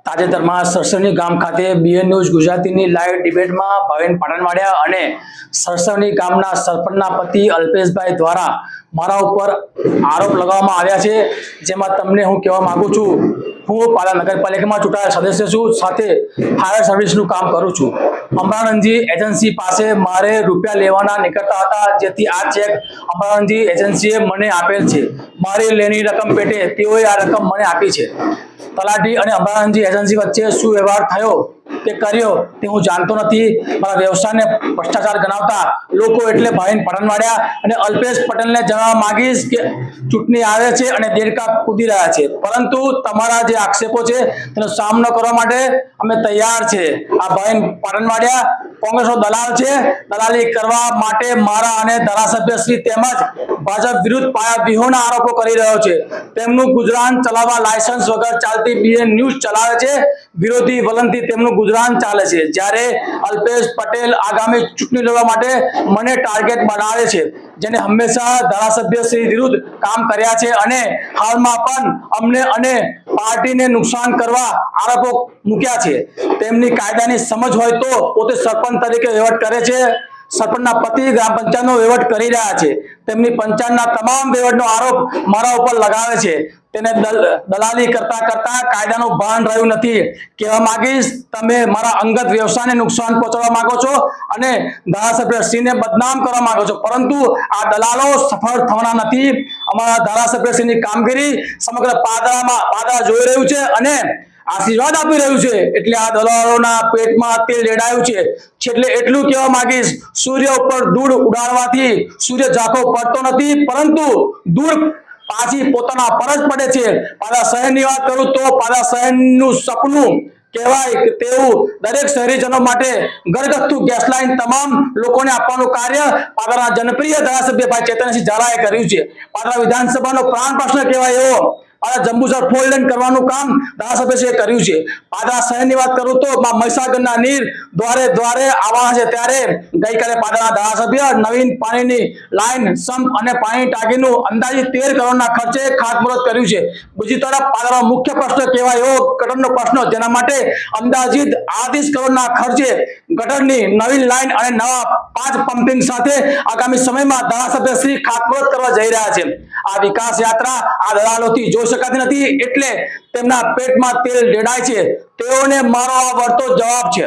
તાજેતરમાં સરસવની ગામ ખાતે બીએન ન્યૂઝ ગુજરાતીની લાઈવ ડિબેટમાં ભાવિન પાટણવાડિયા અને સરસવની ગામના સરપંચના પતિ અલ્પેશભાઈ દ્વારા મારા ઉપર આરોપ લગાવવામાં આવ્યા છે, જેમાં તમને હું કહેવા માંગુ છું, હું પાલા નગરપાલિકામાં ચૂંટાયેલ સદસ્ય છું, સાથે ફાયર સર્વિસનું કામ કરું છું. અમરાનંદજી એજન્સી પાસે મારે રૂપિયા લેવાના નીકળતા હતા, જેથી આ ચેક અમરાનંદજી એજન્સીએ મને આપેલ છે. મારી લેની રકમ પેટે તેઓએ આ રકમ મને આપી છે. તલાટી અને અમરાનંદજી એજન્સી વચ્ચે શું વ્યવહાર થયો તે કર્યો તે હું જાણતો નથી. મારા વ્યવસાયને ભ્રષ્ટાચાર ગણાવતા લોકો એટલે ભાવિન પાટણવાડિયા અને અલ્પેશ પટેલને જણાવવા માંગીશ કે ચૂંટણી આવે છે અને દેડકા કૂદી રહ્યા છે, પરંતુ તમારા જે આક્ષેપો છે તેનો સામનો કરવા માટે અમે તૈયાર છે. આ ભાવિન પાટણવાડિયા કોંગ્રેસનો દલાલ છે. દલાલી કરવા માટે મારા અને ધારાસભ્ય શ્રી તેમજ ભાજપ વિરુદ્ધ પાયા વિહોણા આરોપો કરી રહ્યો છે. તેમનું ગુજરાન ચલાવવા લાયસન્સ વગર ચાલતી બીએન ન્યૂઝ ચલાવે છે. વિરોધી વલણથી તેમનું ગુજરાન ચાલે છે, જ્યારે અલ્પેશ પટેલ આગામી ચૂંટણી લડવા માટે મને ટાર્ગેટ બનાવે છે, જેને હંમેશા ધારાસભ્ય શ્રી વિરુદ્ધ કામ કર્યા છે અને હાલમાં પણ અમને અને પાર્ટીને નુકસાન કરવા આરોપો મૂક્યા છે. તેમની કાયદાની સમજ હોય તો પોતે સરપંચ તરીકે વહીવટ કરે છે. સરપંચના પતિ ગ્રામ પંચાયતનો વહીવટ કરી રહ્યા છે. તેમની પંચાયતના તમામ વહીવટનો આરોપ મારા ઉપર લગાવે છે. તેને દલાલી કરતા કાયદાનું ભાન રહ્યું નથી. કહેવા માંગીશ, તમે મારા અંગત વ્યવસાયને નુકસાન પહોંચાડવા માંગો છો અને ધારાસભ્યશ્રીને બદનામ કરવા માંગો છો, પરંતુ આ દલાલો સફળ થવાના નથી. અમારા ધારાસભ્યશ્રીની કામગીરી સમગ્ર પાદરા જોઈ રહ્યું છે અને આશીર્વાદ આપી રહ્યું છે, એટલે આ દલાલોના પેટમાં તેલ રેડાયું છે. એટલે એટલું કહેવા માંગીશ, સૂર્ય ઉપર ધૂળ ઉડાડવાથી સૂર્ય ઝાંખો પડતો નથી, પરંતુ ધૂળ પાછી પોતાના પર જ પડે છે. પાદરા શહેરની વાત કરું તો પાદરા શહેરનું સપનું કહેવાય કે તેવું દરેક શહેરીજનો માટે ઘરગથ્થુ ગેસ લાઈન તમામ લોકોને આપવાનું કાર્ય પાદરાના જનપ્રિય ધારાસભ્ય ભાઈ ચેતનસિંહ ઝાલાએ કર્યું છે. પાદરા વિધાનસભાનો પ્રાણ પ્રશ્ન કહેવાય એવો પાદરા જંબુસર ફોર લેન કરવાનું કામ ધારાસભ્યશ્રીએ કર્યું છે. પાદરા શહેરની વાત કરું તો મહીસાગરના નીર દ્વારે દ્વારે આવવાના છે, ત્યારે ગઈકાલે પાદરાના ધારાસભ્ય નવીન પાણીની લાઈન, સંપ અને પાણી ટાંકીનું અંદાજિત 13 કરોડના ખર્ચે ખાતમુહૂર્ત કર્યું છે. બીજી તરફ પાદરાનો મુખ્ય પ્રશ્ન કહેવાય એવો ગટરનો પ્રશ્ન, જેના માટે અંદાજિત 38 કરોડના ખર્ચે ગટરની નવીન લાઈન અને નવા 5 પમ્પિંગ સાથે આગામી સમયમાં ધારાસભ્યશ્રી ખાતમુહૂર્ત કરવા જઈ રહ્યા છે. આ વિકાસ યાત્રા આ દલાલોથી જોઈ શકાતી નથી, એટલે તેમના પેટમાં તેલ રેડાય છે. તેઓને મારો આ વળતો જવાબ છે.